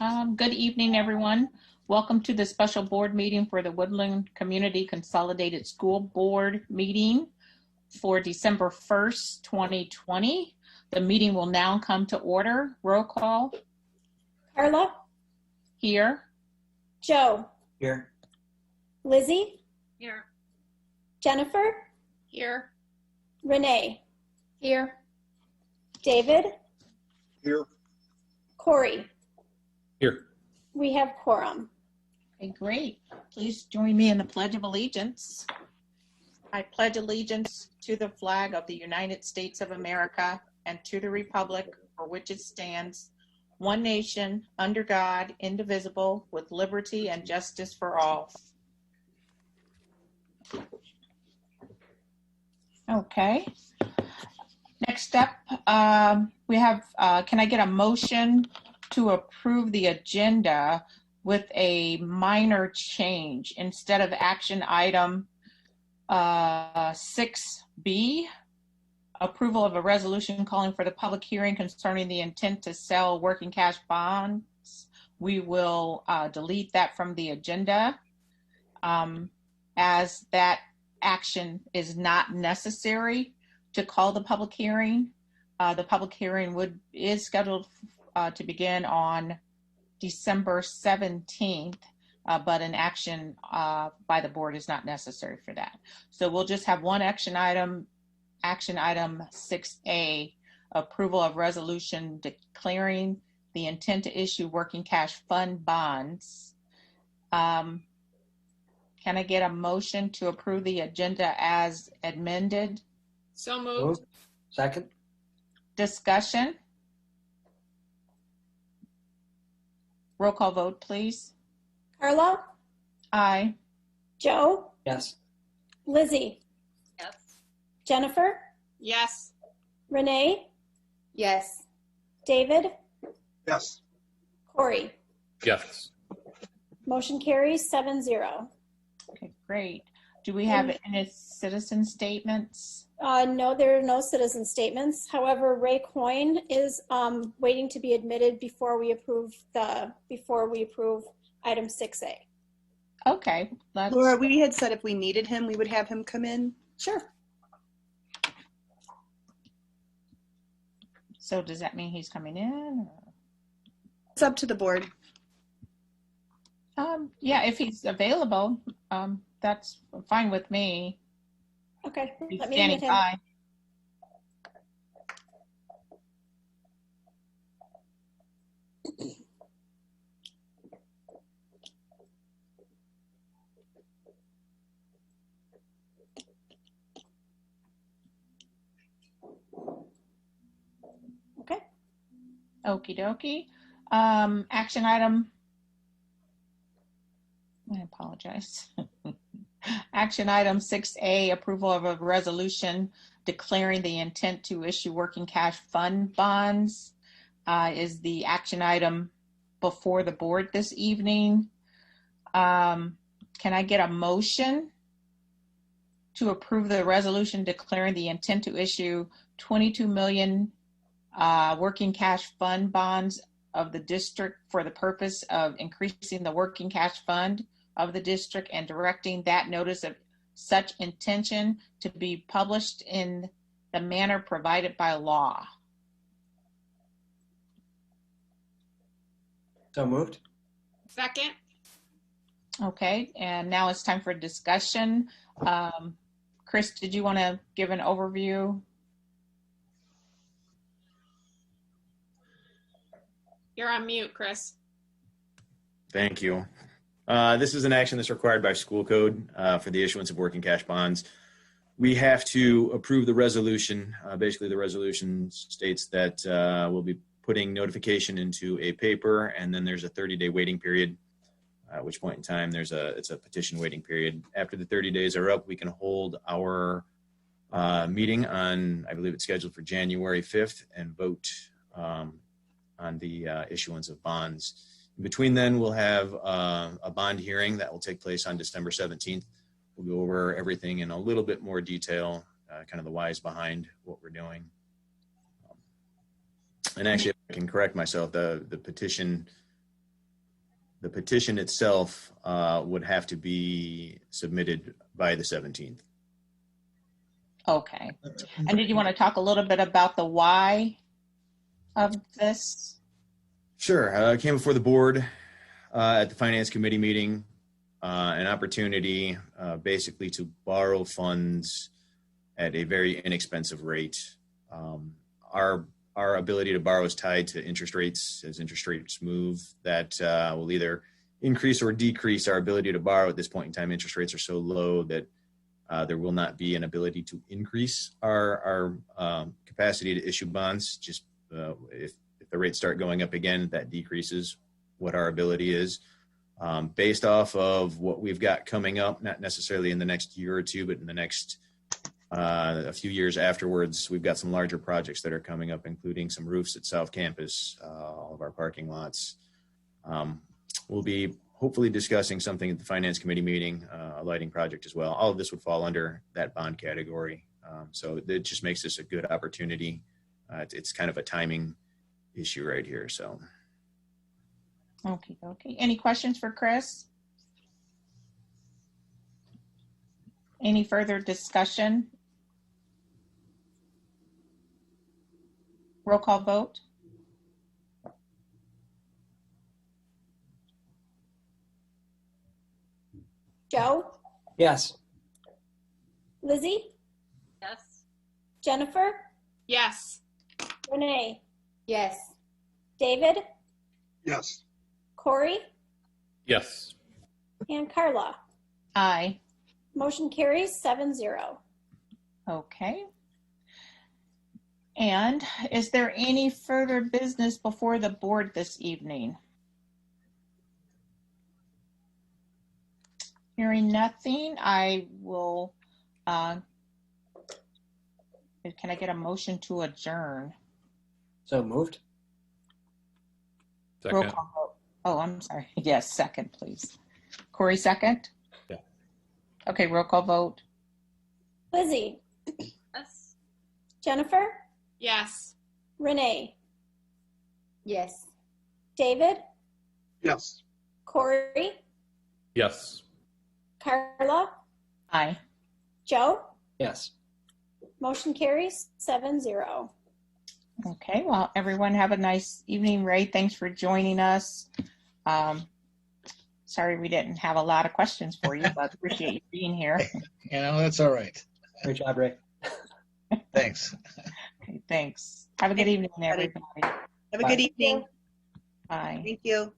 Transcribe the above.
Good evening, everyone. Welcome to the special board meeting for the Woodland Community Consolidated School Board meeting for December 1st, 2020. The meeting will now come to order. Roll call. Carla? Here. Joe? Here. Lizzie? Here. Jennifer? Here. Renee? Here. David? Here. Corey? Here. We have quorum. Okay, great. Please join me in the Pledge of Allegiance. I pledge allegiance to the flag of the United States of America and to the republic for which it stands, one nation, under God, indivisible, with liberty and justice for all. Okay. Next up, we have, can I get a motion to approve the agenda with a minor change? Instead of action item 6B, approval of a resolution calling for the public hearing concerning the intent to sell working cash bonds, we will delete that from the agenda, as that action is not necessary to call the public hearing. The public hearing is scheduled to begin on December 17th, but an action by the board is not necessary for that. So we'll just have one action item 6A, approval of resolution declaring the intent to issue working cash fund bonds. Can I get a motion to approve the agenda as amended? So moved. Second. Discussion? Roll call vote, please. Carla? Aye. Joe? Yes. Lizzie? Yes. Jennifer? Yes. Renee? Yes. David? Yes. Corey? Yes. Motion carries 7-0. Okay, great. Do we have any citizen statements? No, there are no citizen statements. However, Ray Coyne is waiting to be admitted before we approve item 6A. Okay. Laura, we had said if we needed him, we would have him come in. Sure. So does that mean he's coming in? It's up to the board. Yeah, if he's available, that's fine with me. Okay. He's Let me standing admit him. by. Okay. Okie dokie. Action item. I apologize. Action item 6A, approval of a resolution declaring the intent to issue working cash fund bonds, is the action item before the board this evening. Can I get a motion to approve the resolution declaring the intent to issue 22 million working cash fund bonds of the district for the purpose of increasing the working cash fund of the district and directing that notice of such intention to be published in the manner provided by law? So moved. Second. Okay, and now it's time for discussion. Chris, did you want to give an overview? You're on mute, Chris. Thank you. This is an action that's required by school code for the issuance of working cash bonds. We have to approve the resolution. Basically, the resolution states that we'll be putting notification into a paper, and then there's a 30-day waiting period, at which point in time it's a petition waiting period. After the 30 days are up, we can hold our meeting on, I believe it's scheduled for January 5th, and vote on the issuance of bonds. In between then, we'll have a bond hearing that will take place on December 17th. We'll go over everything in a little bit more detail, kind of the whys behind what we're doing. And actually, if I can correct myself, the petition The petition itself would have to be submitted by the 17th. Okay. And did you want to talk a little bit about the why of this? Sure. I came before the board at the Finance Committee meeting, an opportunity basically to borrow funds at a very inexpensive rate. Our ability to borrow is tied to interest rates. As interest rates move, that will either increase or decrease our ability to borrow. At this point in time, interest rates are so low that there will not be an ability to increase our capacity to issue bonds. Just if the rates start going up again, that decreases what our ability is. Based off of what we've got coming up, not necessarily in the next year or two, but in the next a few years afterwards, we've got some larger projects that are coming up, including some roofs at South Campus, all of our parking lots. We'll be hopefully discussing something at the Finance Committee meeting, a lighting project as well. All of this would fall under that bond category. So it just makes this a good opportunity. It's kind of a timing issue right here. So. Okay. Any questions for Chris? Any further discussion? Roll call vote. Joe, Yes. Lizzie, Yes. Jennifer, Yes. Renee, Yes. David, Yes. Corey, Yes. and Carla. Aye. Motion carries 7-0. Okay. And is there any further business before the board this evening? Hearing nothing, I will, can I get a motion to adjourn? So moved. Roll Second. call vote. Oh, I'm sorry. Yes, second, please. Corey, second? Yeah. Okay, roll call vote. Lizzie, Yes. Jennifer, Yes. Renee, Yes. David, Yes. Corey, Yes. Carla, Aye. Joe. Yes. Motion carries 7-0. Okay, well, everyone have a nice evening. Ray, thanks for joining us. Sorry we didn't have a lot of questions for you, but appreciate you being here. That's all right. Great job, Ray. Thanks. Okay, thanks. Have a good evening, everybody. everybody. Have a good evening. Bye. Thank you.